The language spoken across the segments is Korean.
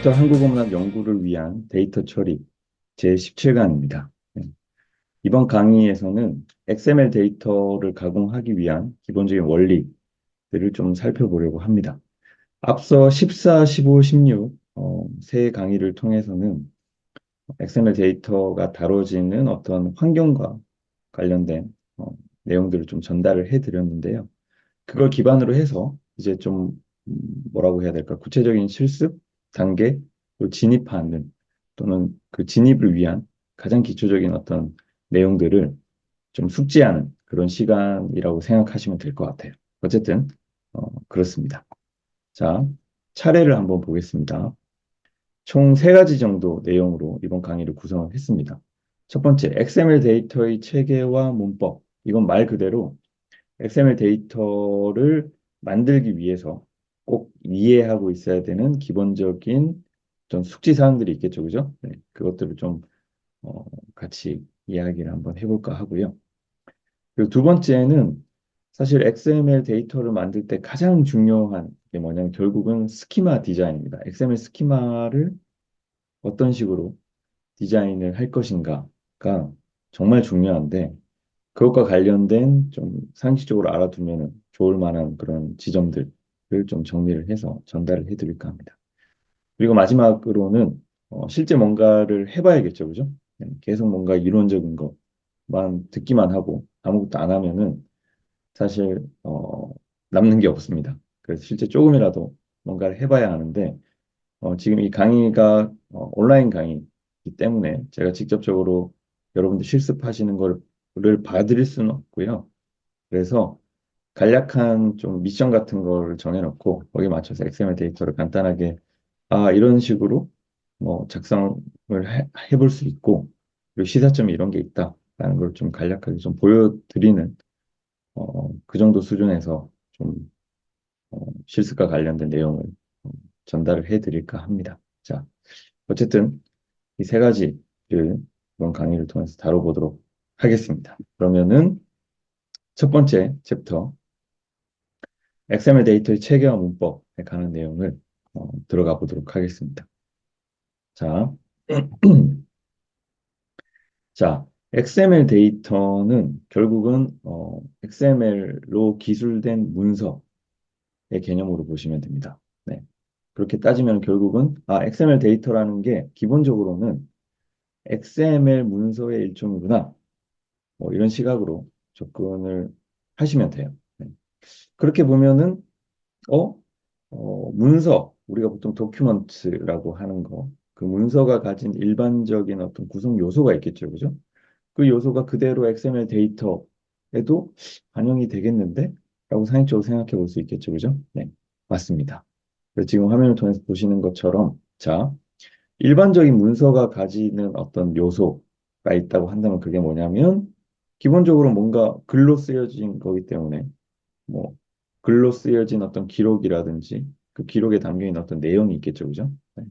컴퓨터 한국어문학 연구를 위한 데이터 처리 제17강입니다. 이번 강의에서는 XML 데이터를 가공하기 위한 기본적인 원리들을 좀 살펴보려고 합니다. 앞서 14, 15, 16 세 강의를 통해서는 XML 데이터가 다뤄지는 어떤 환경과 관련된 내용들을 좀 전달을 해드렸는데요. 그걸 기반으로 해서 이제 좀 뭐라고 해야 될까? 구체적인 실습 단계, 또 진입하는 또는 그 진입을 위한 가장 기초적인 어떤 내용들을 좀 숙지하는 그런 시간이라고 생각하시면 될 것 같아요. 어쨌든 그렇습니다. 자, 차례를 한번 보겠습니다. 총 세 가지 정도 내용으로 이번 강의를 구성을 했습니다. 첫 번째, XML 데이터의 체계와 문법. 이건 말 그대로 XML 데이터를 만들기 위해서 꼭 이해하고 있어야 되는 기본적인 좀 숙지 사항들이 있겠죠, 그죠? 네, 그것들을 좀 어, 같이 이야기를 한번 해볼까 하고요. 그리고 두 번째는 사실 XML 데이터를 만들 때 가장 중요한 게 뭐냐면 결국은 스키마 디자인입니다. XML 스키마를 어떤 식으로 디자인을 할 것인가가 정말 중요한데 그것과 관련된 좀 상식적으로 알아두면 좋을 만한 그런 지점들을 좀 정리를 해서 전달을 해드릴까 합니다. 그리고 마지막으로는 실제 뭔가를 해봐야겠죠, 그죠? 계속 뭔가 이론적인 것만 듣기만 하고 아무것도 안 하면은 사실 남는 게 없습니다. 그래서 실제 조금이라도 뭔가를 해봐야 하는데 지금 이 강의가 온라인 강의이기 때문에 제가 직접적으로 여러분들 실습하시는 거를 봐드릴 수는 없고요. 그래서 간략한 좀 미션 같은 거를 정해놓고 거기에 맞춰서 XML 데이터를 간단하게 이런 식으로 뭐 작성을 해볼 수 있고 그리고 시사점이 이런 게 있다라는 걸 좀 간략하게 좀 보여드리는 그 정도 수준에서 좀 실습과 관련된 내용을 어, 전달을 해드릴까 합니다. 자, 어쨌든 이 세 가지를 이번 강의를 통해서 다뤄보도록 하겠습니다. 그러면은 첫 번째 챕터 XML 데이터의 체계와 문법에 관한 내용을 들어가 보도록 하겠습니다. 자, 자, XML 데이터는 결국은 XML로 기술된 문서의 개념으로 보시면 됩니다. 네. 그렇게 따지면 결국은 XML 데이터라는 게 기본적으로는 XML 문서의 일종이구나. 뭐 이런 시각으로 접근을 하시면 돼요. 네. 그렇게 보면은 어, 문서, 우리가 보통 도큐먼트라고 하는 거, 그 문서가 가진 일반적인 어떤 구성 요소가 있겠죠, 그죠? 그 요소가 그대로 XML 데이터에도 반영이 되겠는데? 라고 상식적으로 생각해 볼 수 있겠죠, 그죠? 네, 맞습니다. 그래서 지금 화면을 통해서 보시는 것처럼, 자, 일반적인 문서가 가지는 어떤 요소가 있다고 한다면 그게 뭐냐면, 기본적으로 뭔가 글로 쓰여진 거기 때문에, 뭐 글로 쓰여진 어떤 기록이라든지 그 기록에 담겨 있는 어떤 내용이 있겠죠, 그죠? 네.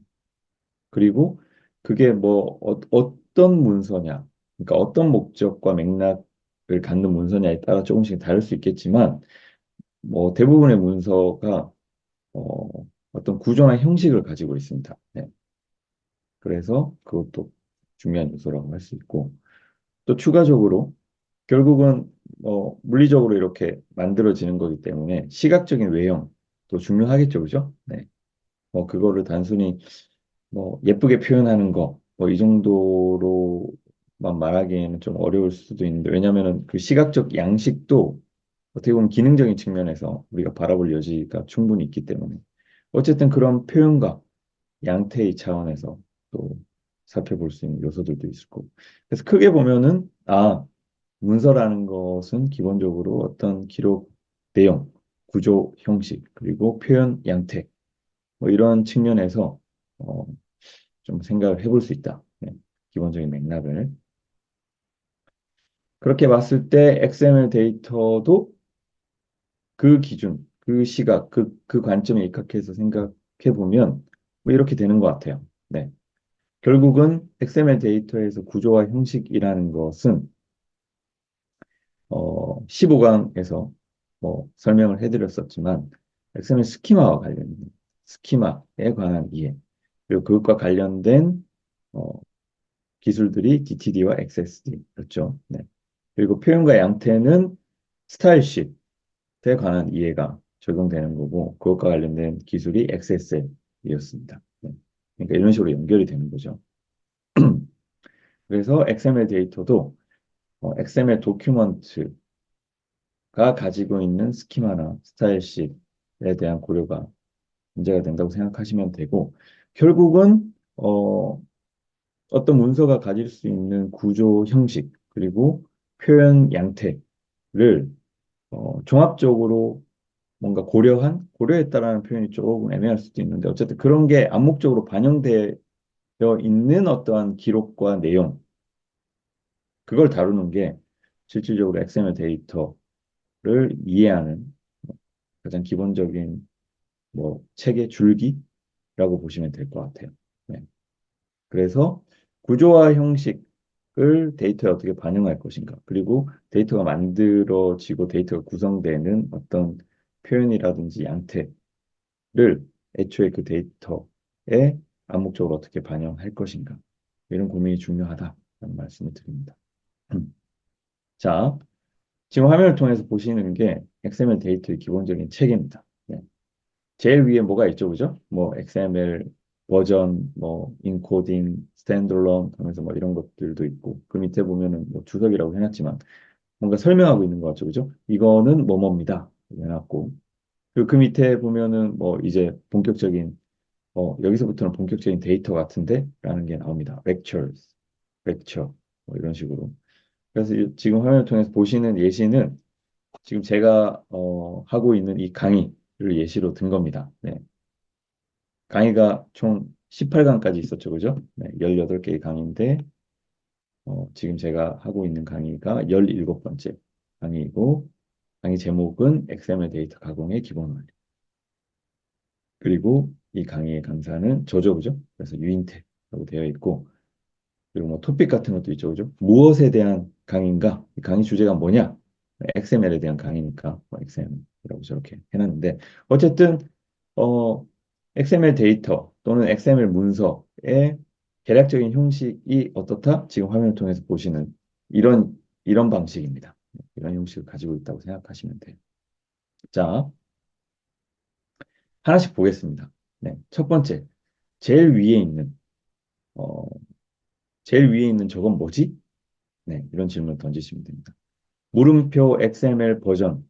그리고 그게 뭐 떤 문서냐, 그러니까 어떤 목적과 맥락을 갖는 문서냐에 따라 조금씩 다를 수 있겠지만, 뭐 대부분의 문서가 어, 어떤 구조나 형식을 가지고 있습니다. 네. 그래서 그것도 중요한 요소라고 할 수 있고, 또 추가적으로 결국은 물리적으로 이렇게 만들어지는 거기 때문에 시각적인 외형도 중요하겠죠, 그죠? 네. 그거를 단순히 뭐 예쁘게 표현하는 거, 뭐 이 정도로만 말하기에는 좀 어려울 수도 있는데, 왜냐하면은 그 시각적 양식도 어떻게 보면 기능적인 측면에서 우리가 바라볼 여지가 충분히 있기 때문에 어쨌든 그런 표현과 양태의 차원에서 또 살펴볼 수 있는 요소들도 있을 거고. 그래서 크게 보면은 문서라는 것은 기본적으로 어떤 기록 내용, 구조, 형식, 그리고 표현 양태, 뭐 이런 측면에서 어, 좀 생각을 해볼 수 있다. 네, 기본적인 맥락을. 그렇게 봤을 때 XML 데이터도 그 기준, 그 시각, 그 관점에 입각해서 생각해 보면 뭐 이렇게 되는 것 같아요. 네. 결국은 XML 데이터에서 구조와 형식이라는 것은 15강에서 뭐 설명을 해드렸었지만 XML 스키마와 관련 스키마에 관한 이해 그리고 그것과 관련된 어, 기술들이 DTD와 XSD였죠. 네. 그리고 표현과 양태는 스타일쉽에 관한 이해가 적용되는 거고 그것과 관련된 기술이 XSL이었습니다. 네. 그러니까 이런 식으로 연결이 되는 거죠. 그래서 XML 데이터도 XML 도큐먼트가 가지고 있는 스키마나 스타일십에 대한 고려가 문제가 된다고 생각하시면 되고 결국은 어떤 문서가 가질 수 있는 구조 형식 그리고 표현 양태를 종합적으로 뭔가 고려했다라는 표현이 조금 애매할 수도 있는데 어쨌든 그런 게 암묵적으로 반영되어 있는 어떠한 기록과 내용 그걸 다루는 게 실질적으로 XML 데이터를 이해하는 가장 기본적인 뭐 책의 줄기라고 보시면 될 것 같아요. 네. 그래서 구조와 형식을 데이터에 어떻게 반영할 것인가, 그리고 데이터가 만들어지고 데이터가 구성되는 어떤 표현이라든지 양태를 애초에 그 데이터에 암묵적으로 어떻게 반영할 것인가, 이런 고민이 중요하다라는 말씀을 드립니다. 자, 지금 화면을 통해서 보시는 게 XML 데이터의 기본적인 체계입니다. 네. 제일 위에 뭐가 있죠, 그죠? 뭐 XML 버전, 뭐 인코딩, 스탠드얼론 하면서 뭐 이런 것들도 있고 그 밑에 보면은 뭐 주석이라고 해놨지만 뭔가 설명하고 있는 것 같죠, 그죠? 이거는 뭐뭐입니다 해놨고 그리고 그 밑에 보면은 뭐 이제 본격적인 여기서부터는 본격적인 데이터 같은데라는 게 나옵니다. lectures, lecture 뭐 이런 식으로. 그래서 지금 화면을 통해서 보시는 예시는 지금 제가 하고 있는 이 강의를 예시로 든 겁니다. 네. 강의가 총 18강까지 있었죠, 그죠? 네, 18개의 강의인데 지금 제가 하고 있는 강의가 17번째 강의이고 강의 제목은 XML 데이터 가공의 기본 원리. 그리고 이 강의의 강사는 저죠, 그죠? 그래서 유인태라고 되어 있고 그리고 뭐 토픽 같은 것도 있죠, 그죠? 무엇에 대한 강의인가? 이 강의 주제가 뭐냐? XML에 대한 강의니까 뭐 XML이라고 저렇게 해놨는데 어쨌든 어, XML 데이터 또는 XML 문서의 개략적인 형식이 어떻다? 지금 화면을 통해서 보시는 이런 방식입니다. 이런 형식을 가지고 있다고 생각하시면 돼요. 자, 하나씩 보겠습니다. 네, 첫 번째, 제일 위에 있는 어, 제일 위에 있는 저건 뭐지? 네, 이런 질문을 던지시면 됩니다. 물음표 XML 버전,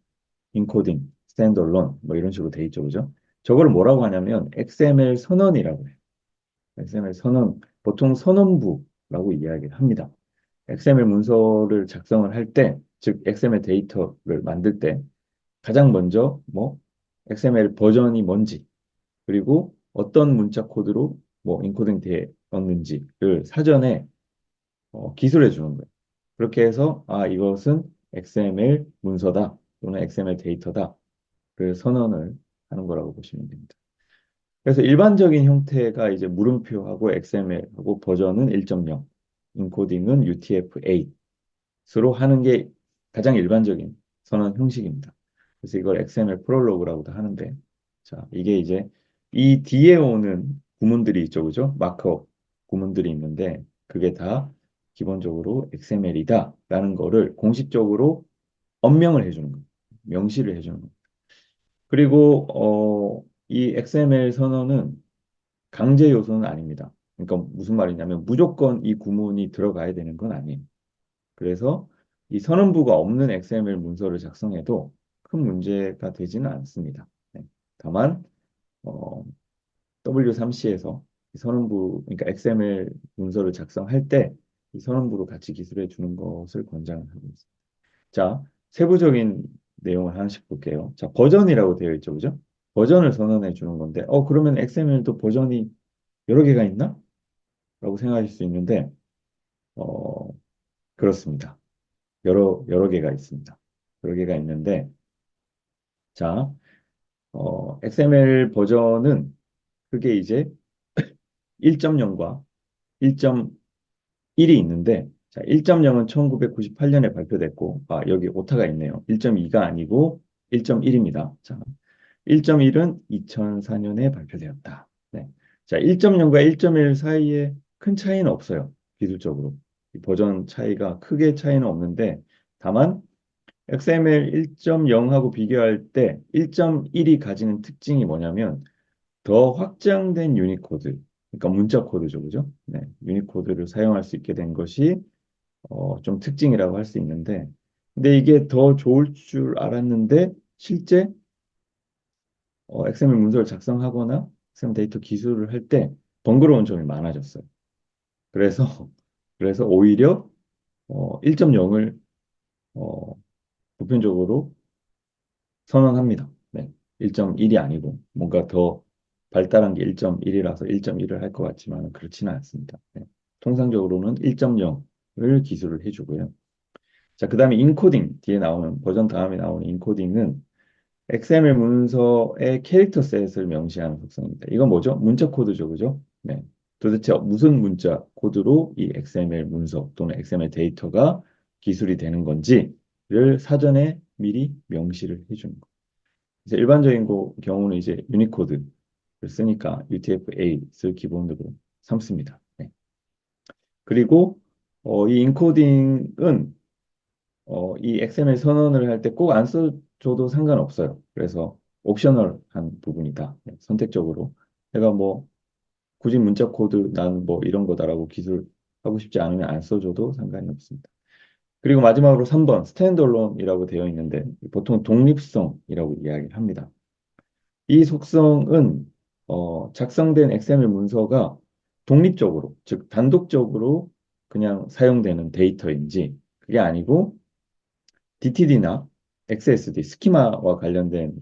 인코딩, 스탠더론 뭐 이런 식으로 돼 있죠, 그죠? 저걸 뭐라고 하냐면 XML 선언이라고 해요. XML 선언, 보통 선언부라고 이야기를 합니다. XML 문서를 작성을 할 때, 즉 XML 데이터를 만들 때 가장 먼저 뭐 XML 버전이 뭔지 그리고 어떤 문자 코드로 뭐 인코딩 되었는지를 사전에 기술해 주는 거예요. 그렇게 해서 아 이것은 XML 문서다 또는 XML 데이터다 그 선언을 하는 거라고 보시면 됩니다. 그래서 일반적인 형태가 이제 물음표하고 XML하고 버전은 1.0, 인코딩은 UTF-8으로 하는 게 가장 일반적인 선언 형식입니다. 그래서 이걸 XML 프롤로그라고도 하는데, 자, 이게 이제 이 뒤에 오는 구문들이 있죠, 그죠? 마크업 구문들이 있는데, 그게 다 기본적으로 XML이다라는 거를 공식적으로 언명을 해주는 거예요. 명시를 해주는 거예요. 그리고 이 XML 선언은 강제 요소는 아닙니다. 그러니까 무슨 말이냐면 무조건 이 구문이 들어가야 되는 건 아니에요. 그래서 이 선언부가 없는 XML 문서를 작성해도 큰 문제가 되지는 않습니다. 네. 다만 W3C에서 이 선언부, 그러니까 XML 문서를 작성할 때 이 선언부로 같이 기술해 주는 것을 권장하고 있습니다. 자, 세부적인 내용을 하나씩 볼게요. 자, 버전이라고 되어 있죠, 그죠? 버전을 선언해 주는 건데, 그러면 XML도 버전이 여러 개가 있나? 라고 생각하실 수 있는데, 어, 그렇습니다. 여러 개가 있습니다. 여러 개가 있는데, 자, XML 버전은 그게 이제 1.0과 1.1이 있는데, 자, 1.0은 1998년에 발표됐고, 아, 여기 오타가 있네요. 1.2가 아니고 1.1입니다. 자, 1.1은 2004년에 발표되었다. 네. 자, 1.0과 1.1 사이에 큰 차이는 없어요. 기술적으로. 이 버전 차이가 크게 차이는 없는데 다만 XML 1.0하고 비교할 때 1.1이 가지는 특징이 뭐냐면 더 확장된 유니코드, 그러니까 문자 코드죠, 그죠? 네, 유니코드를 사용할 수 있게 된 것이 좀 특징이라고 할 수 있는데, 근데 이게 더 좋을 줄 알았는데 실제 XML 문서를 작성하거나 XML 데이터 기술을 할 때 번거로운 점이 많아졌어요. 그래서 그래서 오히려 1.0을 보편적으로 선언합니다. 네. 1.1이 아니고 뭔가 더 발달한 게 1.1이라서 1.1을 할 것 같지만 그렇지는 않습니다. 네. 통상적으로는 1.0을 기술을 해주고요. 자, 그 다음에 인코딩 뒤에 나오는 버전 다음에 나오는 인코딩은 XML 문서의 캐릭터 셋을 명시하는 속성입니다. 이건 뭐죠? 문자 코드죠, 그죠? 네. 도대체 무슨 문자 코드로 이 XML 문서 또는 XML 데이터가 기술이 되는 건지를 사전에 미리 명시를 해주는 거. 이제 일반적인 경우는 이제 유니코드를 쓰니까 UTF-8을 기본으로 삼습니다. 네. 그리고 이 인코딩은 이 XML 선언을 할 때 꼭 안 써줘도 상관없어요. 그래서 옵셔널한 부분이다. 네, 선택적으로 내가 뭐 굳이 문자 코드 난 뭐 이런 거다라고 기술하고 싶지 않으면 안 써줘도 상관이 없습니다. 그리고 마지막으로 3번 스탠드얼론이라고 되어 있는데 보통 독립성이라고 이야기를 합니다. 이 속성은 작성된 XML 문서가 독립적으로, 즉 단독적으로 그냥 사용되는 데이터인지 그게 아니고 DTD나 XSD, 스키마와 관련된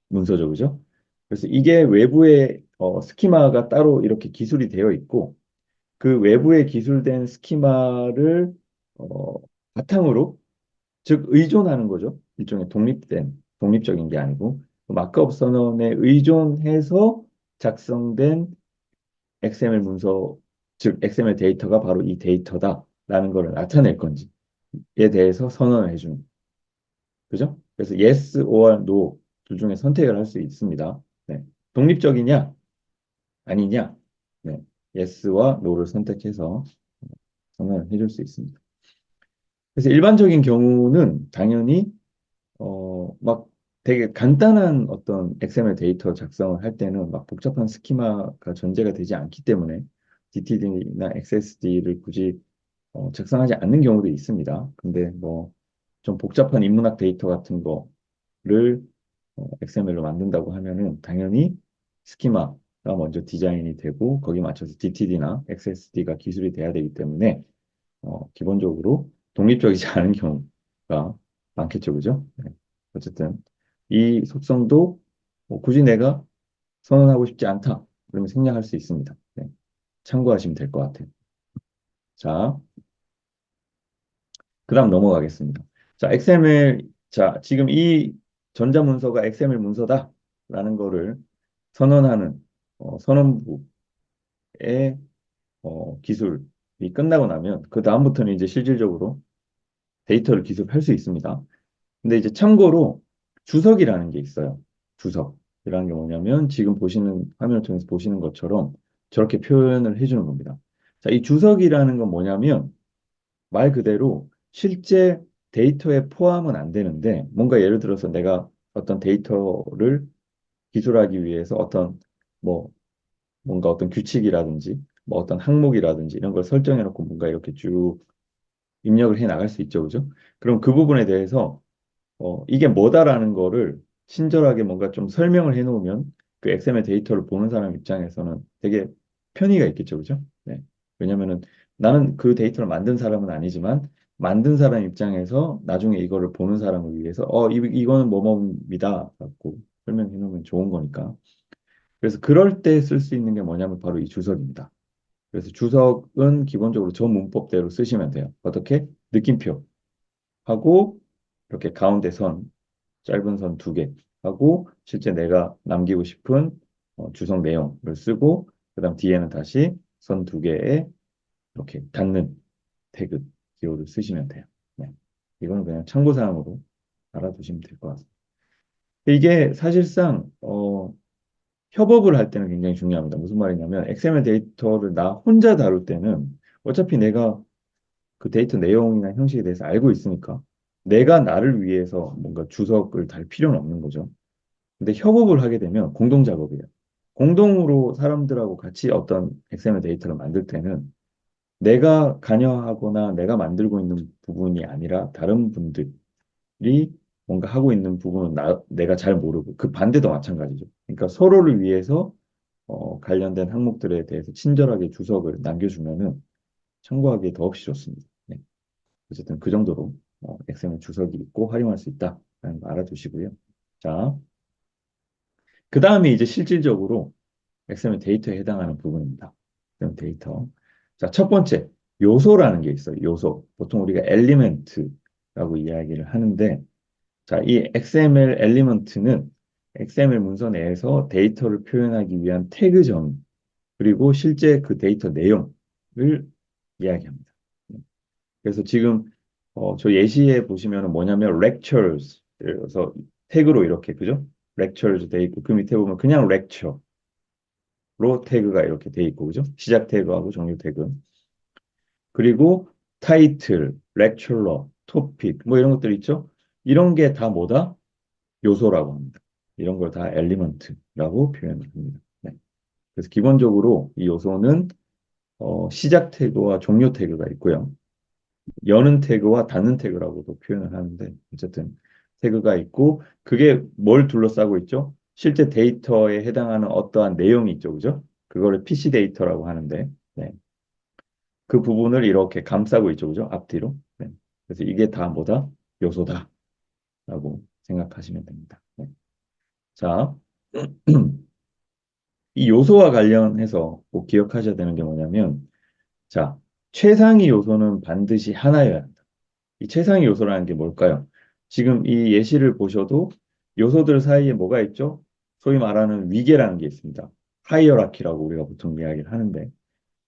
문서죠, 그죠? 그래서 이게 외부에 스키마가 따로 이렇게 기술이 되어 있고 그 외부에 기술된 스키마를 어, 바탕으로 즉 의존하는 거죠. 일종의 독립적인 게 아니고 마크업 선언에 의존해서 작성된 XML 문서, 즉 XML 데이터가 바로 이 데이터다라는 것을 나타낼 건지에 대해서 선언을 해주는 그죠? 그래서 yes or no 둘 중에 선택을 할 수 있습니다. 네. 독립적이냐 아니냐, 네. yes와 no를 선택해서 선언을 해줄 수 있습니다. 그래서 일반적인 경우는 당연히 막 되게 간단한 어떤 XML 데이터 작성을 할 때는 막 복잡한 스키마가 전제가 되지 않기 때문에 DTD나 XSD를 굳이 작성하지 않는 경우도 있습니다. 근데 뭐 좀 복잡한 인문학 데이터 같은 거를 XML로 만든다고 하면은 당연히 스키마가 먼저 디자인이 되고 거기에 맞춰서 DTD나 XSD가 기술이 돼야 되기 때문에 기본적으로 독립적이지 않은 경우가 많겠죠, 그죠? 네. 어쨌든 이 속성도 뭐 굳이 내가 선언하고 싶지 않다. 그러면 생략할 수 있습니다. 네. 참고하시면 될 것 같아요. 자, 그다음 넘어가겠습니다. 자, XML, 자, 지금 이 전자문서가 XML 문서다라는 거를 선언하는 선언부의 기술이 끝나고 나면 그 다음부터는 이제 실질적으로 데이터를 기술할 수 있습니다. 근데 이제 참고로 주석이라는 게 있어요. 주석이라는 게 뭐냐면 지금 보시는 화면을 통해서 보시는 것처럼 저렇게 표현을 해주는 겁니다. 자, 이 주석이라는 건 뭐냐면 말 그대로 실제 데이터에 포함은 안 되는데 뭔가 예를 들어서 내가 어떤 데이터를 기술하기 위해서 어떤 뭐 뭔가 어떤 규칙이라든지 뭐 어떤 항목이라든지 이런 걸 설정해 놓고 뭔가 이렇게 쭉 입력을 해 나갈 수 있죠, 그죠? 그럼 그 부분에 대해서 이게 뭐다라는 거를 친절하게 뭔가 좀 설명을 해 놓으면 그 XML 데이터를 보는 사람 입장에서는 되게 편의가 있겠죠, 그죠? 네. 왜냐면은 나는 그 데이터를 만든 사람은 아니지만 만든 사람 입장에서 나중에 이거를 보는 사람을 위해서 이거는 뭐뭐입니다. 라고 설명해 놓으면 좋은 거니까. 그래서 그럴 때 쓸 수 있는 게 뭐냐면 바로 이 주석입니다. 그래서 주석은 기본적으로 저 문법대로 쓰시면 돼요. 어떻게? 느낌표 하고 이렇게 가운데 선 짧은 선 두 개 하고 실제 내가 남기고 싶은 주석 내용을 쓰고 그다음 뒤에는 다시 선 두 개에 이렇게 닫는 태그 기호를 쓰시면 돼요. 네. 이거는 그냥 참고사항으로 알아두시면 될 것 같습니다. 이게 사실상 협업을 할 때는 굉장히 중요합니다. 무슨 말이냐면 XML 데이터를 나 혼자 다룰 때는 어차피 내가 그 데이터 내용이나 형식에 대해서 알고 있으니까 내가 나를 위해서 뭔가 주석을 달 필요는 없는 거죠. 근데 협업을 하게 되면 공동 작업이에요. 공동으로 사람들하고 같이 어떤 XML 데이터를 만들 때는 내가 관여하거나 내가 만들고 있는 부분이 아니라 다른 분들이 뭔가 하고 있는 부분은 내가 잘 모르고 그 반대도 마찬가지죠. 그러니까 서로를 위해서 관련된 항목들에 대해서 친절하게 주석을 남겨주면은 참고하기 더없이 좋습니다. 네. 어쨌든 그 정도로 XML 주석이 있고 활용할 수 있다라는 거 알아두시고요. 자, 그 다음에 이제 실질적으로 XML 데이터에 해당하는 부분입니다. XML 데이터. 자, 첫 번째, 요소라는 게 있어요. 요소. 보통 우리가 엘리멘트라고 이야기를 하는데, 자, 이 XML 엘리먼트는 XML 문서 내에서 데이터를 표현하기 위한 태그 점, 그리고 실제 그 데이터 내용을 이야기합니다. 그래서 지금 저 예시에 보시면 뭐냐면 lectures, 그래서 태그로 이렇게, 그죠? lectures 돼 있고, 그 밑에 보면 그냥 lecture, 로 태그가 이렇게 돼 있고, 그죠? 시작 태그하고 종료 태그. 그리고 타이틀, 렉처러, 토픽, 뭐 이런 것들 있죠? 이런 게 다 뭐다? 요소라고 합니다. 이런 걸 다 엘리먼트라고 표현을 합니다. 네. 그래서 기본적으로 이 요소는 시작 태그와 종료 태그가 있고요. 여는 태그와 닫는 태그라고도 표현을 하는데, 어쨌든 태그가 있고, 그게 뭘 둘러싸고 있죠? 실제 데이터에 해당하는 어떠한 내용이 있죠, 그죠? 그거를 PC 데이터라고 하는데, 네. 그 부분을 이렇게 감싸고 있죠, 그죠? 앞뒤로. 네. 그래서 이게 다 뭐다? 요소다라고 생각하시면 됩니다. 네. 자, 이 요소와 관련해서 꼭 기억하셔야 되는 게 뭐냐면, 자, 최상위 요소는 반드시 하나여야 한다. 이 최상위 요소라는 게 뭘까요? 지금 이 예시를 보셔도 요소들 사이에 뭐가 있죠? 소위 말하는 위계라는 게 있습니다. 하이어라키라고 우리가 보통 이야기를 하는데,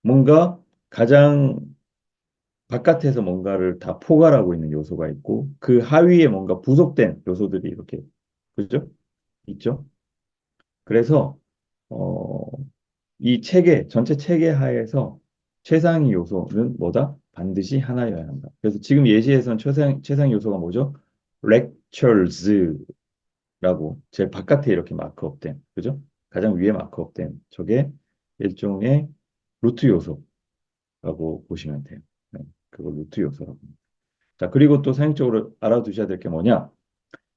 뭔가 가장 바깥에서 뭔가를 다 포괄하고 있는 요소가 있고, 그 하위에 뭔가 부속된 요소들이 이렇게, 그죠? 있죠? 그래서 어, 이 체계, 전체 체계 하에서 최상위 요소는 뭐다? 반드시 하나여야 한다. 그래서 지금 예시에서는 최상위 요소가 뭐죠? lectures라고 제일 바깥에 이렇게 마크업된, 그죠? 가장 위에 마크업된 저게 일종의 루트 요소라고 보시면 돼요. 네, 그걸 루트 요소라고 합니다. 자, 그리고 또 사용적으로 알아두셔야 될 게 뭐냐?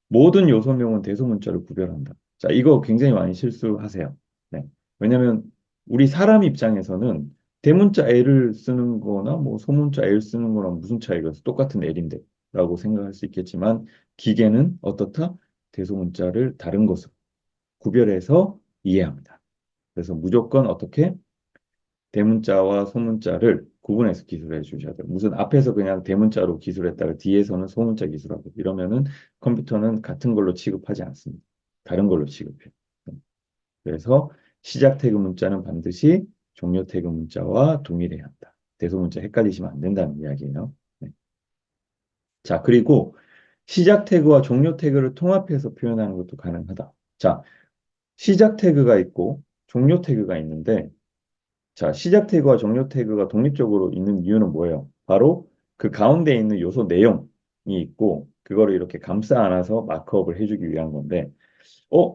모든 요소명은 대소문자를 구별한다. 자, 이거 굉장히 많이 실수하세요. 네. 왜냐면 우리 사람 입장에서는 대문자 L을 쓰는 거나 뭐 소문자 L 쓰는 거랑 무슨 차이가 있어? 똑같은 L인데 라고 생각할 수 있겠지만 기계는 어떻다? 대소문자를 다른 것으로 구별해서 이해합니다. 그래서 무조건 어떻게 대문자와 소문자를 구분해서 기술해 주셔야 돼요. 무슨 앞에서 그냥 대문자로 기술했다가 뒤에서는 소문자 기술하고 이러면은 컴퓨터는 같은 걸로 취급하지 않습니다. 다른 걸로 취급해요. 그래서 시작 태그 문자는 반드시 종료 태그 문자와 동일해야 한다. 대소문자 헷갈리시면 안 된다는 이야기예요. 네. 자, 그리고 시작 태그와 종료 태그를 통합해서 표현하는 것도 가능하다. 자, 시작 태그가 있고 종료 태그가 있는데 자, 시작 태그와 종료 태그가 독립적으로 있는 이유는 뭐예요? 바로 그 가운데 있는 요소 내용이 있고, 그거를 이렇게 감싸 안아서 마크업을 해주기 위한 건데,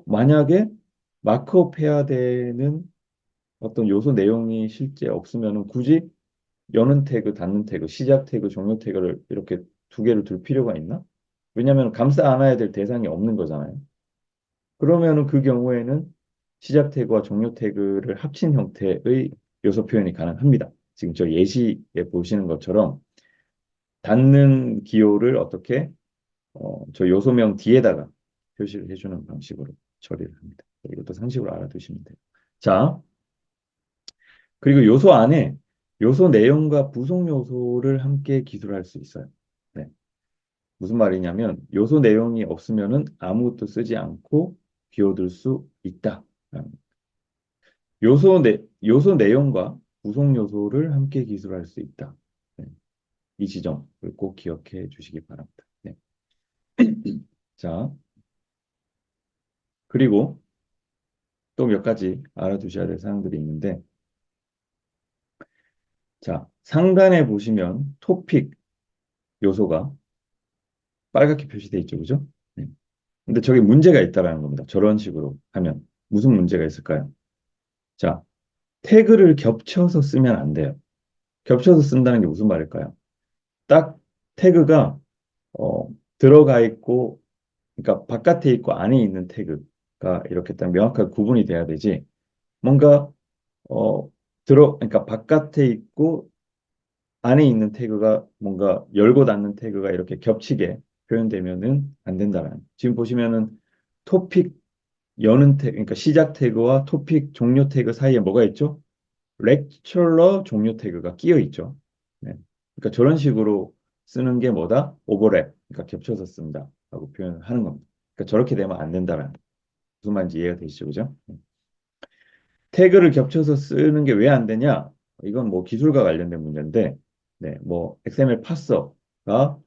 만약에 마크업 해야 되는 어떤 요소 내용이 실제 없으면은 굳이 여는 태그, 닫는 태그, 시작 태그, 종료 태그를 이렇게 두 개를 둘 필요가 있나? 왜냐하면 감싸 안아야 될 대상이 없는 거잖아요. 그러면은 그 경우에는 시작 태그와 종료 태그를 합친 형태의 요소 표현이 가능합니다. 지금 저 예시에 보시는 것처럼 닫는 기호를 어떻게 저 요소명 뒤에다가 표시를 해주는 방식으로 처리를 합니다. 이것도 상식으로 알아두시면 돼요. 자, 그리고 요소 안에 요소 내용과 부속 요소를 함께 기술할 수 있어요. 네. 무슨 말이냐면 요소 내용이 없으면은 아무것도 쓰지 않고 비워둘 수 있다. 요소 내용과 구성 요소를 함께 기술할 수 있다. 네, 이 지점을 꼭 기억해 주시기 바랍니다. 네. 자, 그리고 또 몇 가지 알아두셔야 될 사항들이 있는데, 자, 상단에 보시면 토픽 요소가 빨갛게 표시되어 있죠, 그죠? 네. 근데 저게 문제가 있다라는 겁니다. 저런 식으로 하면 무슨 문제가 있을까요? 자, 태그를 겹쳐서 쓰면 안 돼요. 겹쳐서 쓴다는 게 무슨 말일까요? 딱 태그가 어, 들어가 있고, 그러니까 바깥에 있고 안에 있는 태그가 이렇게 딱 명확하게 구분이 돼야 되지. 뭔가 어, 그러니까 바깥에 있고 안에 있는 태그가 뭔가 열고 닫는 태그가 이렇게 겹치게 표현되면은 안 된다는. 지금 보시면은 토픽 여는 태그, 그러니까 시작 태그와 토픽 종료 태그 사이에 뭐가 있죠? 렉처러 종료 태그가 끼어 있죠. 네. 그러니까 저런 식으로 쓰는 게 뭐다? 오버랩, 그러니까 겹쳐서 쓴다 라고 표현을 하는 겁니다. 그러니까 저렇게 되면 안 된다라는. 무슨 말인지 이해가 되시죠, 그죠? 태그를 겹쳐서 쓰는 게 왜 안 되냐? 이건 뭐 기술과 관련된 문제인데, 네, 뭐 XML 파서가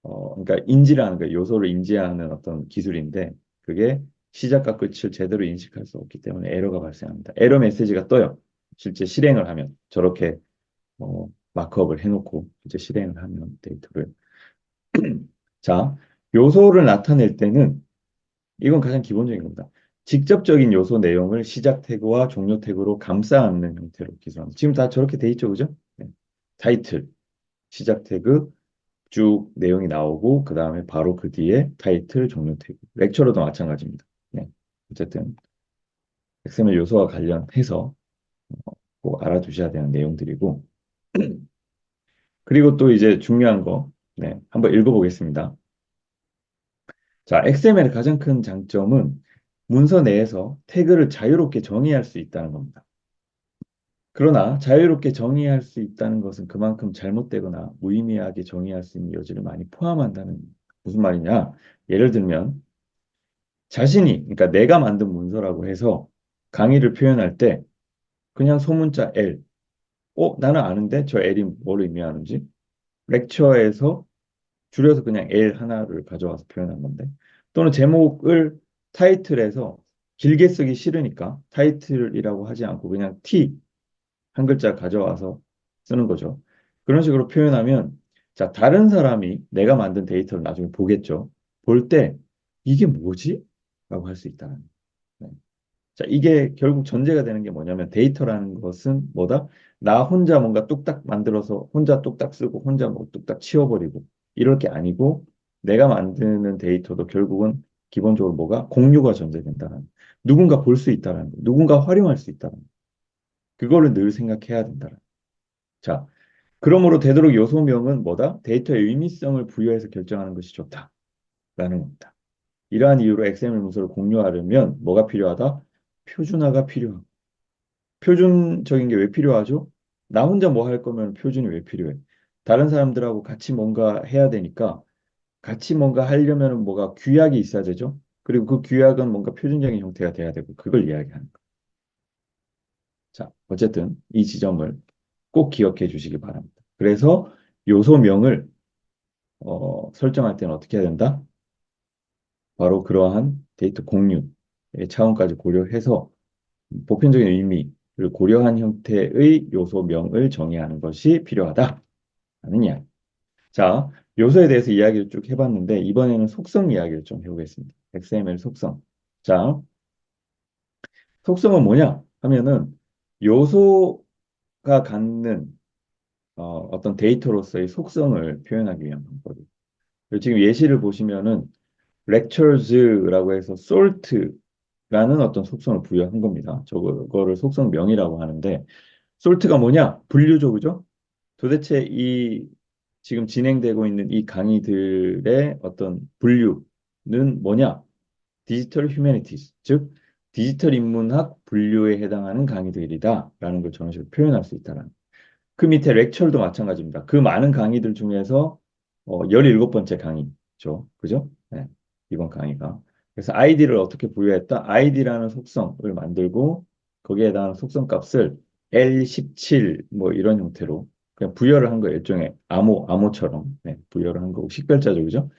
그러니까 인지라는 거 요소를 인지하는 어떤 기술인데, 그게 시작과 끝을 제대로 인식할 수 없기 때문에 에러가 발생합니다. 에러 메시지가 떠요. 실제 실행을 하면 저렇게 마크업을 해놓고 이제 실행을 하면 데이터를 자, 요소를 나타낼 때는 이건 가장 기본적인 겁니다. 직접적인 요소 내용을 시작 태그와 종료 태그로 감싸 안는 형태로 기술합니다. 지금 다 저렇게 돼 있죠, 그죠? 네. 타이틀, 시작 태그, 쭉 내용이 나오고 그 다음에 바로 그 뒤에 타이틀, 종료 태그. 렉처로도 마찬가지입니다. 네. 어쨌든 XML 요소와 관련해서 꼭 알아두셔야 되는 내용들이고 그리고 또 이제 중요한 거, 네, 한번 읽어보겠습니다. 자, XML의 가장 큰 장점은 문서 내에서 태그를 자유롭게 정의할 수 있다는 겁니다. 그러나 자유롭게 정의할 수 있다는 것은 그만큼 잘못되거나 무의미하게 정의할 수 있는 여지를 많이 포함한다는 무슨 말이냐? 예를 들면 자신이, 그러니까 내가 만든 문서라고 해서 강의를 표현할 때 그냥 소문자 L, 나는 아는데 저 L이 뭘 의미하는지 렉처에서 줄여서 그냥 L 하나를 가져와서 표현한 건데 또는 제목을 타이틀에서 길게 쓰기 싫으니까 타이틀이라고 하지 않고 그냥 T 한 글자 가져와서 쓰는 거죠. 그런 식으로 표현하면 자, 다른 사람이 내가 만든 데이터를 나중에 보겠죠. 볼 때 이게 뭐지? 라고 할 수 있다는. 네. 자, 이게 결국 전제가 되는 게 뭐냐면 데이터라는 것은 뭐다? 나 혼자 뭔가 뚝딱 만들어서 혼자 뚝딱 쓰고 혼자 뭐 뚝딱 치워버리고 이럴 게 아니고 내가 만드는 데이터도 결국은 기본적으로 뭐가 공유가 전제된다는 누군가 볼 수 있다는 거, 누군가 활용할 수 있다는 거. 그거를 늘 생각해야 된다는. 자, 그러므로 되도록 요소명은 뭐다? 데이터의 의미성을 부여해서 결정하는 것이 좋다라는 겁니다. 이러한 이유로 XML 문서를 공유하려면 뭐가 필요하다? 표준화가 필요하고 표준적인 게 왜 필요하죠? 나 혼자 뭐 할 거면 표준이 왜 필요해? 다른 사람들하고 같이 뭔가 해야 되니까 같이 뭔가 하려면 뭐가 규약이 있어야 되죠? 그리고 그 규약은 뭔가 표준적인 형태가 돼야 되고 그걸 이야기하는 거예요. 자, 어쨌든 이 지점을 꼭 기억해 주시기 바랍니다. 그래서 요소명을 설정할 때는 어떻게 해야 된다? 바로 그러한 데이터 공유의 차원까지 고려해서 보편적인 의미를 고려한 형태의 요소명을 정의하는 것이 필요하다는 이야기. 자, 요소에 대해서 이야기를 쭉 해봤는데 이번에는 속성 이야기를 좀 해보겠습니다. XML 속성. 자, 속성은 뭐냐 하면은 요소가 갖는 어떤 데이터로서의 속성을 표현하기 위한 방법이에요. 그리고 지금 예시를 보시면은 lectures라고 해서 salt라는 어떤 속성을 부여한 겁니다. 저거를 속성명이라고 하는데 salt가 뭐냐? 분류죠, 그죠? 도대체 이 지금 진행되고 있는 이 강의들의 어떤 분류는 뭐냐? 디지털 휴머니티즈, 즉 디지털 인문학 분류에 해당하는 강의들이다라는 걸 저런 식으로 표현할 수 있다는. 그 밑에 렉처도 마찬가지입니다. 그 많은 강의들 중에서 17번째 강의죠. 그죠? 네, 이번 강의가. 그래서 아이디를 어떻게 부여했다? 아이디라는 속성을 만들고 거기에 해당하는 속성 값을 L17 뭐 이런 형태로 그냥 부여를 한 거예요. 일종의 암호처럼 네, 부여를 한 거고 식별자죠. 그죠?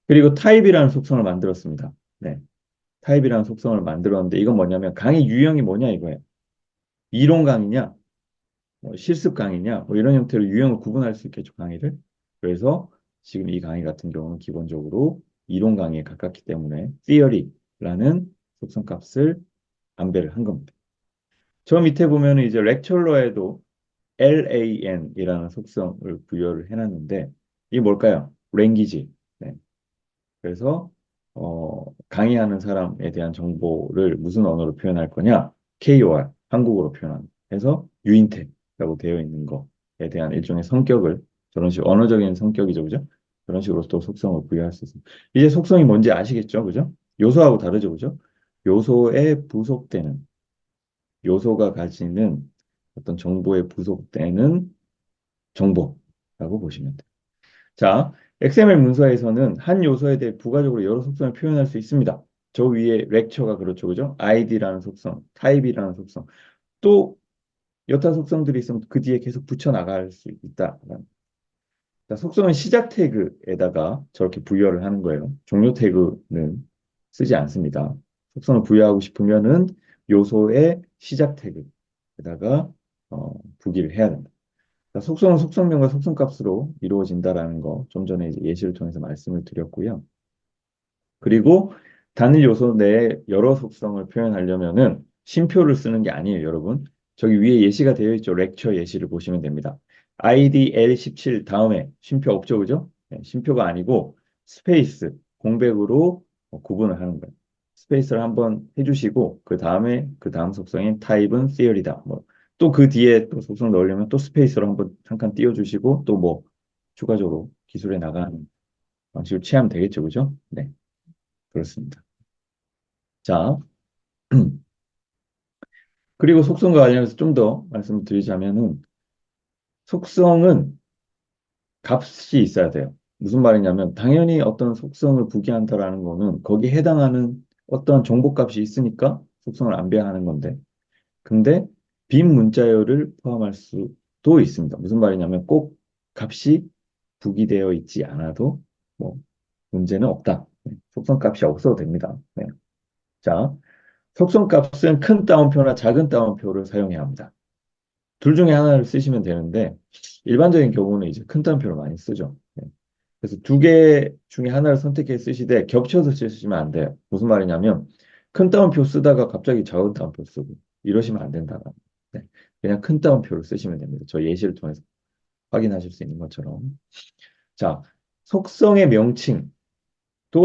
그리고 타입이라는 속성을 만들었습니다. 네. 타입이라는 속성을 만들었는데 이건 뭐냐면 강의 유형이 뭐냐 이거예요. 이론 강의냐, 뭐 실습 강의냐, 뭐 이런 형태로 유형을 구분할 수 있겠죠, 강의를. 그래서 지금 이 강의 같은 경우는 기본적으로 이론 강의에 가깝기 때문에 theory라는 속성 값을 안배를 한 겁니다. 저 밑에 보면은 이제 렉처러에도 LAN이라는 속성을 부여를 해놨는데 이게 뭘까요? 랭귀지. 네. 그래서 강의하는 사람에 대한 정보를 무슨 언어로 표현할 거냐? KOR, 한국어로 표현합니다. 그래서 유인태라고 되어 있는 거에 대한 일종의 성격을 저런 식으로 언어적인 성격이죠, 그죠? 그런 식으로 또 속성을 부여할 수 있습니다. 이제 속성이 뭔지 아시겠죠, 그죠? 요소하고 다르죠, 그죠? 요소에 부속되는 요소가 가지는 어떤 정보에 부속되는 정보라고 보시면 돼요. 자, XML 문서에서는 한 요소에 대해 부가적으로 여러 속성을 표현할 수 있습니다. 저 위에 렉처가 그렇죠, 그죠? ID라는 속성, 타입이라는 속성, 또 여타 속성들이 있으면 그 뒤에 계속 붙여 나갈 수 있다. 자, 속성은 시작 태그에다가 저렇게 부여를 하는 거예요. 종료 태그는 쓰지 않습니다. 속성을 부여하고 싶으면은 요소의 시작 태그에다가 부기를 해야 된다. 자, 속성은 속성명과 속성값으로 이루어진다라는 거 좀 전에 이제 예시를 통해서 말씀을 드렸고요. 그리고 단일 요소 내에 여러 속성을 표현하려면은 쉼표를 쓰는 게 아니에요, 여러분. 저기 위에 예시가 되어 있죠. 렉처 예시를 보시면 됩니다. IDL17 다음에 쉼표 없죠, 그죠? 네, 쉼표가 아니고 스페이스, 공백으로 구분을 하는 거예요. 스페이스를 한번 해주시고 그 다음에 그 다음 속성인 타입은 theory다. 뭐 또 그 뒤에 또 속성 넣으려면 또 스페이스로 한번 잠깐 띄워주시고 또 뭐 추가적으로 기술에 나가는 방식을 취하면 되겠죠, 그죠? 네, 그렇습니다. 자, 그리고 속성과 관련해서 좀 더 말씀을 드리자면은 속성은 값이 있어야 돼요. 무슨 말이냐면 당연히 어떤 속성을 부기한다라는 거는 거기에 해당하는 어떤 정보값이 있으니까 속성을 안배하는 건데 근데 빈 문자열을 포함할 수도 있습니다. 무슨 말이냐면 꼭 값이 부기되어 있지 않아도 뭐 문제는 없다. 네, 속성 값이 없어도 됩니다. 네. 자, 속성 값은 큰 따옴표나 작은 따옴표를 사용해야 합니다. 둘 중에 하나를 쓰시면 되는데 일반적인 경우는 이제 큰 따옴표를 많이 쓰죠. 네. 그래서 두 개 중에 하나를 선택해 쓰시되 겹쳐서 쓰시면 안 돼요. 무슨 말이냐면 큰 따옴표 쓰다가 갑자기 작은 따옴표 쓰고 이러시면 안 된다. 네. 그냥 큰 따옴표를 쓰시면 됩니다. 저 예시를 통해서 확인하실 수 있는 것처럼. 자, 속성의 명칭도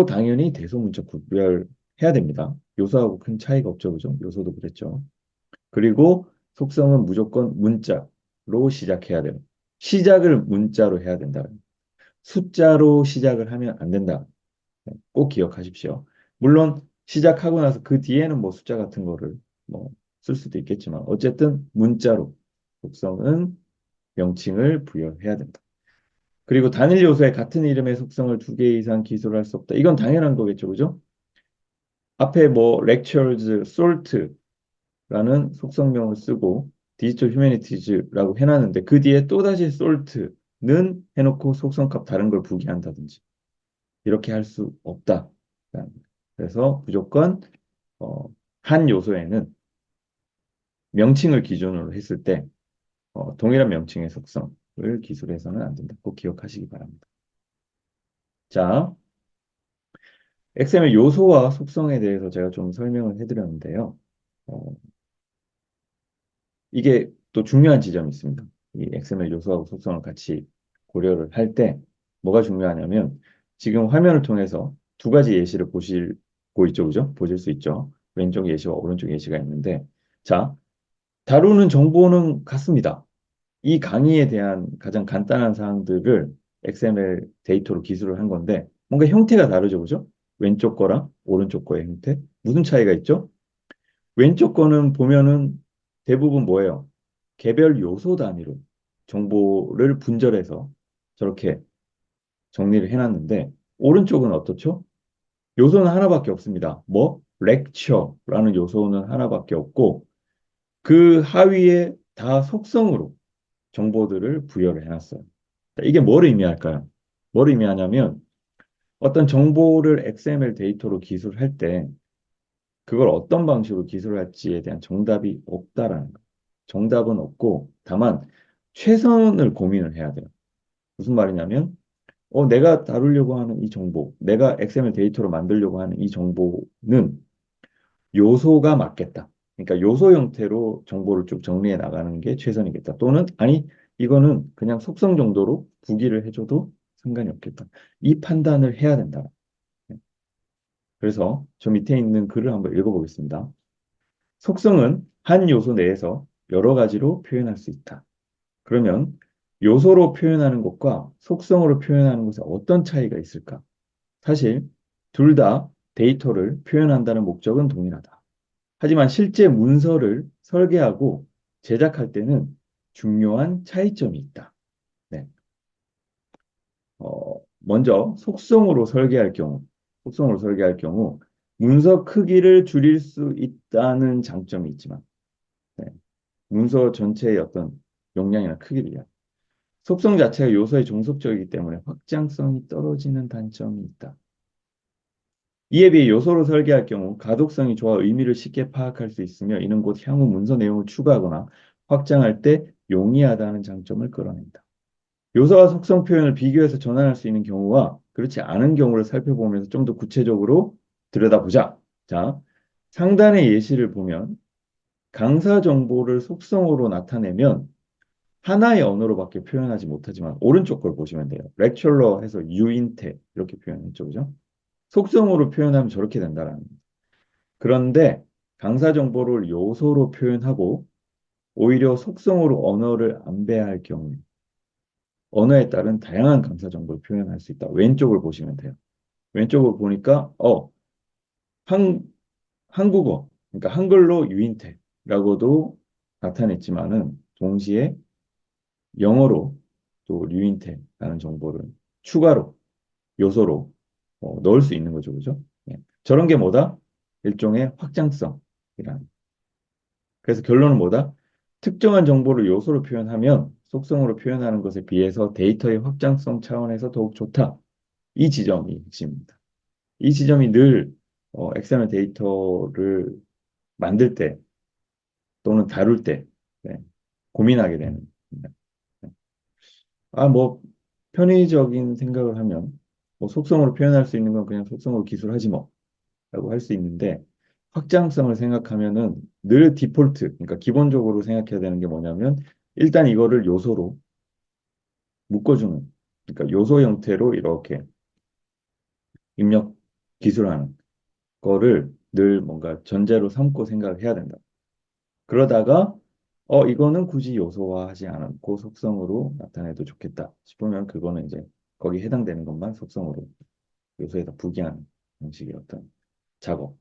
당연히 대소문자 구별해야 됩니다. 요소하고 큰 차이가 없죠, 그죠? 요소도 그랬죠. 그리고 속성은 무조건 문자로 시작해야 돼요. 시작을 문자로 해야 된다. 숫자로 시작을 하면 안 된다. 꼭 기억하십시오. 물론 시작하고 나서 그 뒤에는 뭐 숫자 같은 거를 뭐 쓸 수도 있겠지만 어쨌든 문자로 속성은 명칭을 부여해야 된다. 그리고 단일 요소의 같은 이름의 속성을 두 개 이상 기술할 수 없다. 이건 당연한 거겠죠, 그죠? 앞에 뭐 lectures, salt라는 속성명을 쓰고 디지털 휴머니티즈라고 해놨는데 그 뒤에 또다시 salt는 해놓고 속성값 다른 걸 부기한다든지 이렇게 할 수 없다. 그래서 무조건 어, 한 요소에는 명칭을 기준으로 했을 때 동일한 명칭의 속성을 기술해서는 안 된다. 꼭 기억하시기 바랍니다. 자, XML 요소와 속성에 대해서 제가 좀 설명을 해드렸는데요. 어, 이게 또 중요한 지점이 있습니다. 이 XML 요소하고 속성을 같이 고려를 할 때 뭐가 중요하냐면 지금 화면을 통해서 두 가지 예시를 보시고 있죠, 그죠? 보실 수 있죠. 왼쪽 예시와 오른쪽 예시가 있는데 자, 다루는 정보는 같습니다. 이 강의에 대한 가장 간단한 사항들을 XML 데이터로 기술을 한 건데 뭔가 형태가 다르죠, 그죠? 왼쪽 거랑 오른쪽 거의 형태. 무슨 차이가 있죠? 왼쪽 거는 보면은 대부분 뭐예요? 개별 요소 단위로 정보를 분절해서 저렇게 정리를 해놨는데 오른쪽은 어떻죠? 요소는 하나밖에 없습니다. 뭐? lecture라는 요소는 하나밖에 없고 그 하위에 다 속성으로 정보들을 부여를 해놨어요. 자, 이게 뭘 의미할까요? 뭘 의미하냐면 어떤 정보를 XML 데이터로 기술할 때 그걸 어떤 방식으로 기술할지에 대한 정답이 없다라는 거. 정답은 없고 다만 최선을 고민을 해야 돼요. 무슨 말이냐면 내가 다루려고 하는 이 정보, 내가 XML 데이터로 만들려고 하는 이 정보는 요소가 맞겠다. 그러니까 요소 형태로 정보를 쭉 정리해 나가는 게 최선이겠다. 또는 아니 이거는 그냥 속성 정도로 구기를 해줘도 상관이 없겠다. 이 판단을 해야 된다. 그래서 저 밑에 있는 글을 한번 읽어보겠습니다. 속성은 한 요소 내에서 여러 가지로 표현할 수 있다. 그러면 요소로 표현하는 것과 속성으로 표현하는 것에 어떤 차이가 있을까? 사실 둘 다 데이터를 표현한다는 목적은 동일하다. 하지만 실제 문서를 설계하고 제작할 때는 중요한 차이점이 있다. 네. 먼저 속성으로 설계할 경우 문서 크기를 줄일 수 있다는 장점이 있지만, 네. 문서 전체의 어떤 용량이나 크기를 위한 속성 자체가 요소에 종속적이기 때문에 확장성이 떨어지는 단점이 있다. 이에 비해 요소로 설계할 경우 가독성이 좋아 의미를 쉽게 파악할 수 있으며 이는 곧 향후 문서 내용을 추가하거나 확장할 때 용이하다는 장점을 끌어낸다. 요소와 속성 표현을 비교해서 전환할 수 있는 경우와 그렇지 않은 경우를 살펴보면서 좀 더 구체적으로 들여다보자. 자, 상단의 예시를 보면 강사 정보를 속성으로 나타내면 하나의 언어로밖에 표현하지 못하지만 오른쪽 걸 보시면 돼요. 렉처러 해서 유인태 이렇게 표현했죠. 그죠? 속성으로 표현하면 저렇게 된다라는 거예요. 그런데 강사 정보를 요소로 표현하고 오히려 속성으로 언어를 안배할 경우에 언어에 따른 다양한 강사 정보를 표현할 수 있다. 왼쪽을 보시면 돼요. 왼쪽을 보니까 한, 한국어 그러니까 한글로 유인태라고도 나타냈지만은 동시에 영어로 또 류인태라는 정보를 추가로 요소로 넣을 수 있는 거죠, 그죠? 예. 저런 게 뭐다? 일종의 확장성이라는. 그래서 결론은 뭐다? 특정한 정보를 요소로 표현하면 속성으로 표현하는 것에 비해서 데이터의 확장성 차원에서 더욱 좋다. 이 지점이 핵심입니다. 이 지점이 늘 XML 데이터를 만들 때 또는 다룰 때 네, 고민하게 되는 겁니다. 뭐 편의적인 생각을 하면 뭐 속성으로 표현할 수 있는 건 그냥 속성으로 기술하지 뭐 라고 할 수 있는데 확장성을 생각하면은 늘 디폴트 그러니까 기본적으로 생각해야 되는 게 뭐냐면 일단 이거를 요소로 묶어주는 그러니까 요소 형태로 이렇게 입력 기술하는 거를 늘 뭔가 전제로 삼고 생각을 해야 된다. 그러다가 이거는 굳이 요소화하지 않고 속성으로 나타내도 좋겠다 싶으면 그거는 이제 거기 해당되는 것만 속성으로 요소에다 부기하는 방식의 어떤 작업에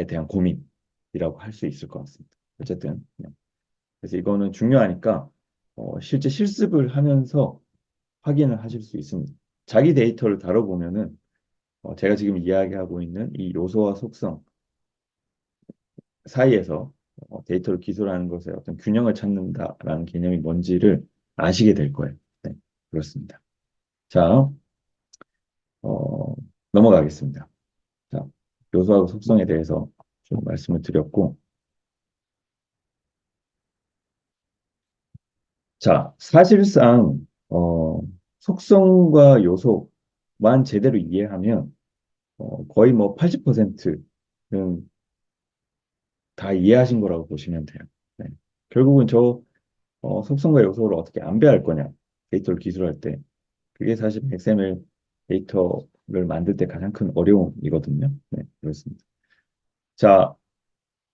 대한 고민이라고 할 수 있을 것 같습니다. 어쨌든 그래서 이거는 중요하니까 실제 실습을 하면서 확인을 하실 수 있습니다. 자기 데이터를 다뤄보면은 제가 지금 이야기하고 있는 이 요소와 속성 사이에서 데이터를 기술하는 것에 어떤 균형을 찾는다라는 개념이 뭔지를 아시게 될 거예요. 네, 그렇습니다. 자, 어, 넘어가겠습니다. 자, 요소하고 속성에 대해서 좀 말씀을 드렸고, 자, 사실상 속성과 요소만 제대로 이해하면 거의 뭐 80%는 다 이해하신 거라고 보시면 돼요. 네. 결국은 속성과 요소를 어떻게 안배할 거냐, 데이터를 기술할 때. 그게 사실 XML 데이터를 만들 때 가장 큰 어려움이거든요. 네, 그렇습니다. 자,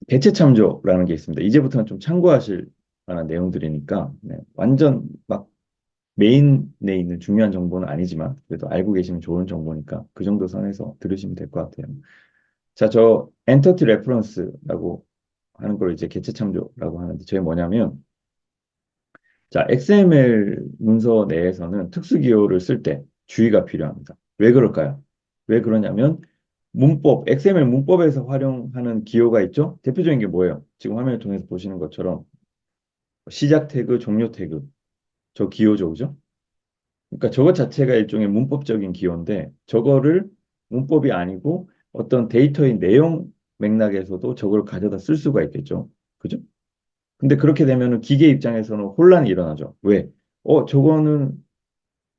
개체 참조라는 게 있습니다. 이제부터는 좀 참고하실 만한 내용들이니까 완전 막 메인에 있는 중요한 정보는 아니지만 그래도 알고 계시면 좋은 정보니까 그 정도 선에서 들으시면 될 것 같아요. 자, 저 엔터티 레퍼런스라고 하는 걸 이제 개체 참조라고 하는데 저게 뭐냐면 자, XML 문서 내에서는 특수 기호를 쓸 때 주의가 필요합니다. 왜 그럴까요? 왜 그러냐면 XML 문법에서 활용하는 기호가 있죠? 대표적인 게 뭐예요? 지금 화면을 통해서 보시는 것처럼 시작 태그, 종료 태그, 저 기호죠, 그죠? 그러니까 저것 자체가 일종의 문법적인 기호인데 저거를 문법이 아니고 어떤 데이터의 내용 맥락에서도 저걸 가져다 쓸 수가 있겠죠. 그죠? 근데 그렇게 되면은 기계 입장에서는 혼란이 일어나죠. 왜? 저거는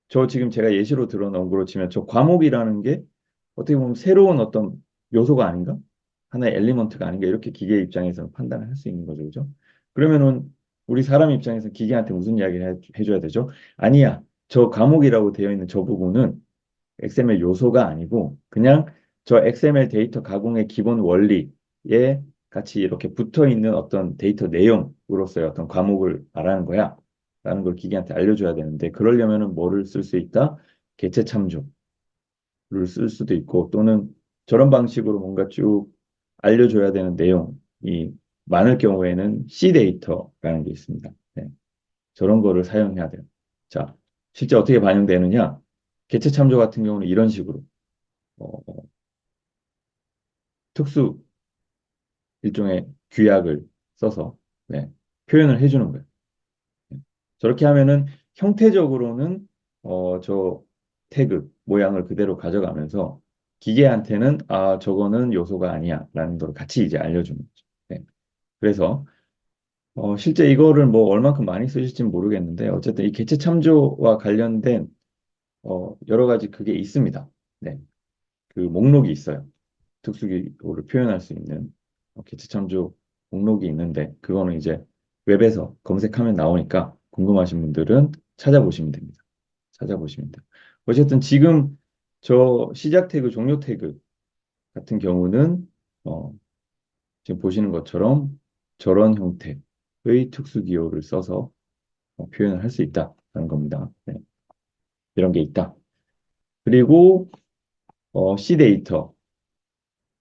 저 지금 제가 예시로 들어 놓은 거로 치면 저 과목이라는 게 어떻게 보면 새로운 어떤 요소가 아닌가? 하나의 엘리먼트가 아닌가? 이렇게 기계 입장에서는 판단을 할 수 있는 거죠. 그죠? 그러면은 우리 사람 입장에서 기계한테 무슨 이야기를 해줘야 되죠? 아니야. 저 과목이라고 되어 있는 저 부분은 XML 요소가 아니고 그냥 저 XML 데이터 가공의 기본 원리에 같이 이렇게 붙어 있는 어떤 데이터 내용으로서의 어떤 과목을 말하는 거야. 라는 걸 기계한테 알려줘야 되는데 그러려면은 뭐를 쓸 수 있다? 개체 참조를 쓸 수도 있고 또는 저런 방식으로 뭔가 쭉 알려줘야 되는 내용이 많을 경우에는 C 데이터라는 게 있습니다. 네, 저런 거를 사용해야 돼요. 자, 실제 어떻게 반영되느냐? 개체 참조 같은 경우는 이런 식으로 어, 특수 일종의 규약을 써서 네, 표현을 해주는 거예요. 네. 저렇게 하면은 형태적으로는 저 태그 모양을 그대로 가져가면서 기계한테는 아 저거는 요소가 아니야 라는 걸 같이 이제 알려주는 거죠. 네. 그래서 실제 이거를 뭐 얼만큼 많이 쓰실지는 모르겠는데 어쨌든 이 개체 참조와 관련된 여러 가지 그게 있습니다. 네. 그 목록이 있어요. 특수기호를 표현할 수 있는 개체참조 목록이 있는데 그거는 이제 웹에서 검색하면 나오니까 궁금하신 분들은 찾아보시면 됩니다. 찾아보시면 돼요. 어쨌든 지금 저 시작 태그, 종료 태그 같은 경우는 어, 지금 보시는 것처럼 저런 형태의 특수기호를 써서 표현을 할 수 있다는 겁니다. 네, 이런 게 있다. 그리고 C 데이터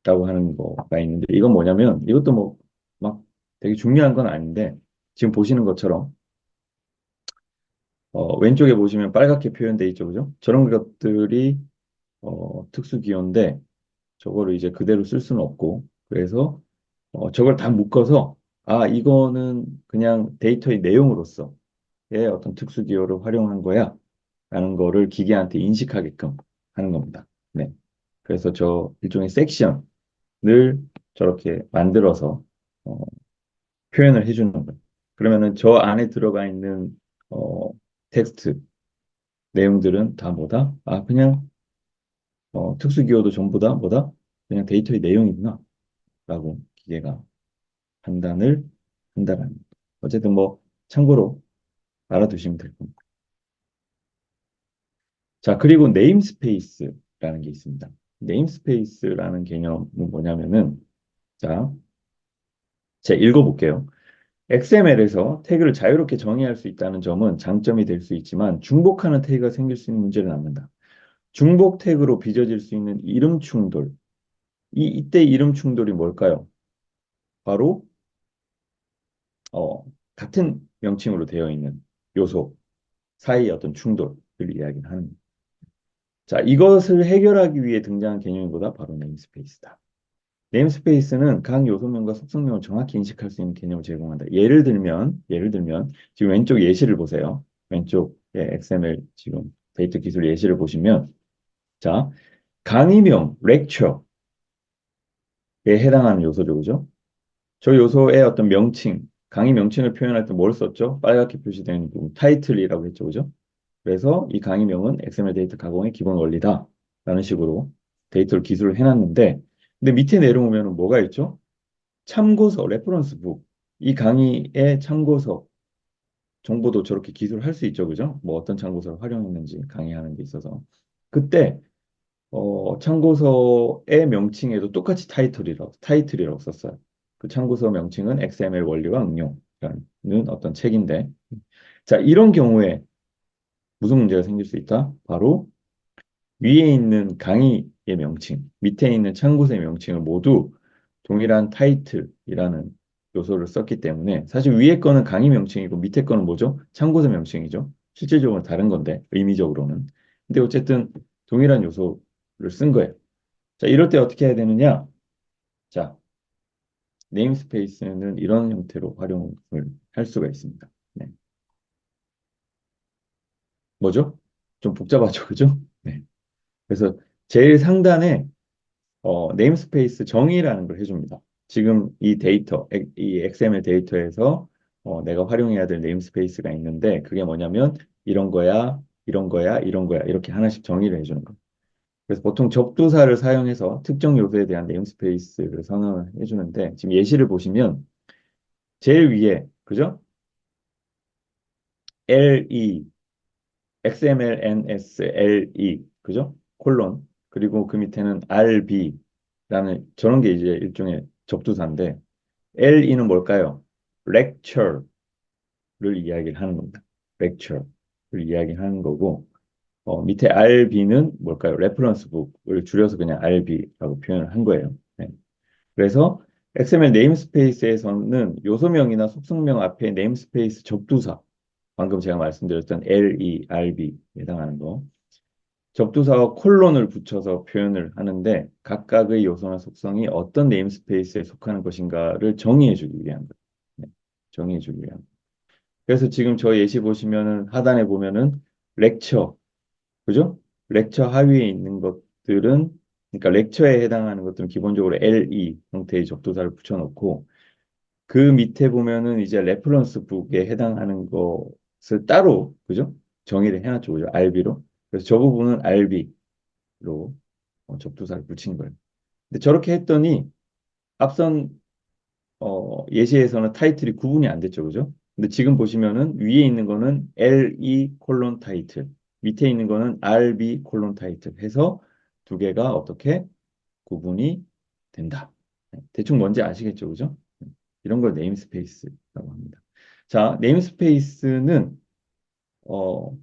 라고 하는 거가 있는데 이건 뭐냐면 이것도 뭐 막 되게 중요한 건 아닌데 지금 보시는 것처럼 왼쪽에 보시면 빨갛게 표현돼 있죠, 그죠? 저런 것들이 특수 기호인데 저거를 이제 그대로 쓸 수는 없고 그래서 저걸 다 묶어서 아 이거는 그냥 데이터의 내용으로서의 어떤 특수 기호를 활용한 거야 라는 거를 기계한테 인식하게끔 하는 겁니다. 네. 그래서 저 일종의 섹션을 저렇게 만들어서 어, 표현을 해주는 거예요. 그러면은 저 안에 들어가 있는 어, 텍스트 내용들은 다 뭐다? 아 그냥 특수 기호도 전부 다 뭐다? 그냥 데이터의 내용이구나 라고 기계가 판단을 한다라는 거예요. 어쨌든 뭐 참고로 알아두시면 될 겁니다. 자 그리고 네임스페이스라는 게 있습니다. 네임스페이스라는 개념은 뭐냐면은 자 제가 읽어볼게요. XML에서 태그를 자유롭게 정의할 수 있다는 점은 장점이 될 수 있지만 중복하는 태그가 생길 수 있는 문제를 낳는다. 중복 태그로 빚어질 수 있는 이름 충돌. 이때 이름 충돌이 뭘까요? 바로 같은 명칭으로 되어 있는 요소 사이의 어떤 충돌을 이야기하는 겁니다. 자, 이것을 해결하기 위해 등장한 개념이보다 바로 네임스페이스다. 네임스페이스는 각 요소명과 속성명을 정확히 인식할 수 있는 개념을 제공한다. 예를 들면 지금 왼쪽 예시를 보세요. 왼쪽에 XML 지금 데이터 기술 예시를 보시면 자, 강의명, lecture에 해당하는 요소죠, 그죠? 저 요소의 어떤 명칭, 강의 명칭을 표현할 때 뭘 썼죠? 빨갛게 표시된 부분, 타이틀이라고 했죠, 그죠? 그래서 이 강의명은 XML 데이터 가공의 기본 원리다. 라는 식으로 데이터를 기술을 해놨는데, 근데 밑에 내려오면 뭐가 있죠? 참고서, 레퍼런스 북. 이 강의의 참고서 정보도 저렇게 기술할 수 있죠, 그죠? 뭐 어떤 참고서를 활용했는지 강의하는 데 있어서. 그때 참고서의 명칭에도 똑같이 타이틀이라고 썼어요. 그 참고서 명칭은 XML 원리와 응용이라는 어떤 책인데, 자, 이런 경우에 무슨 문제가 생길 수 있다? 바로 위에 있는 강의의 명칭, 밑에 있는 참고서의 명칭을 모두 동일한 타이틀이라는 요소를 썼기 때문에 사실 위에 거는 강의 명칭이고 밑에 거는 뭐죠? 참고서 명칭이죠. 실질적으로 다른 건데 의미적으로는. 근데 어쨌든 동일한 요소를 쓴 거예요. 자, 이럴 때 어떻게 해야 되느냐? 자, 네임스페이스는 이런 형태로 활용을 할 수가 있습니다. 네. 뭐죠? 좀 복잡하죠, 그죠? 네. 그래서 제일 상단에 네임스페이스 정의라는 걸 해줍니다. 지금 이 데이터, 이 XML 데이터에서 내가 활용해야 될 네임스페이스가 있는데 그게 뭐냐면 이런 거야, 이런 거야, 이런 거야 이렇게 하나씩 정의를 해주는 거예요. 그래서 보통 접두사를 사용해서 특정 요소에 대한 네임스페이스를 선언을 해주는데 지금 예시를 보시면 제일 위에 그죠? LE, XMLNS, LE 그죠? 콜론 그리고 그 밑에는 RB라는 저런 게 이제 일종의 접두사인데 LE는 뭘까요? lecture를 이야기를 하는 겁니다. lecture를 이야기하는 거고 밑에 RB는 뭘까요? reference book을 줄여서 그냥 RB라고 표현을 한 거예요. 네. 그래서 XML 네임스페이스에서는 요소명이나 속성명 앞에 네임스페이스 접두사 방금 제가 말씀드렸던 LE, RB에 해당하는 거 접두사와 콜론을 붙여서 표현을 하는데 각각의 요소나 속성이 어떤 네임스페이스에 속하는 것인가를 정의해주기 위한 거예요. 네, 정의해주기 위한. 그래서 지금 저 예시 보시면은 하단에 보면은 렉처, 그죠? 렉처 하위에 있는 것들은 그러니까 렉처에 해당하는 것들은 기본적으로 LE 형태의 접두사를 붙여놓고 그 밑에 보면은 이제 레퍼런스 북에 해당하는 것을 따로 그죠? 정의를 해놨죠, 그죠? RB로. 그래서 저 부분은 RB로 접두사를 붙인 거예요. 근데 저렇게 했더니 앞선 예시에서는 타이틀이 구분이 안 됐죠, 그죠? 근데 지금 보시면은 위에 있는 거는 LE 콜론 타이틀, 밑에 있는 거는 RB 콜론 타이틀 해서 두 개가 어떻게 구분이 된다. 네, 대충 뭔지 아시겠죠, 그죠? 이런 걸 네임스페이스라고 합니다. 자, 네임스페이스는 어,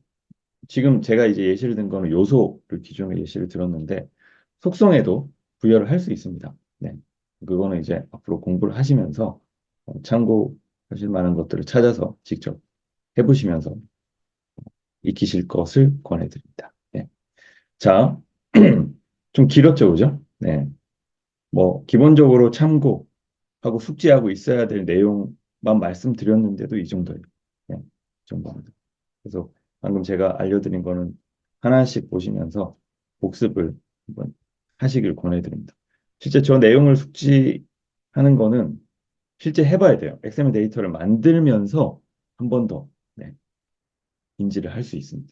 지금 제가 이제 예시를 든 거는 요소를 기준으로 예시를 들었는데 속성에도 부여를 할 수 있습니다. 네. 그거는 이제 앞으로 공부를 하시면서 참고하실 만한 것들을 찾아서 직접 해보시면서 익히실 것을 권해드립니다. 네. 자, 좀 길었죠, 그죠? 네. 뭐 기본적으로 참고하고 숙지하고 있어야 될 내용만 말씀드렸는데도 이 정도예요. 네. 이 정도입니다. 그래서 방금 제가 알려드린 거는 하나씩 보시면서 복습을 한번 하시길 권해드립니다. 실제 저 내용을 숙지하는 거는 실제 해봐야 돼요. 엑셀 데이터를 만들면서 한 번 더, 네, 인지를 할 수 있습니다.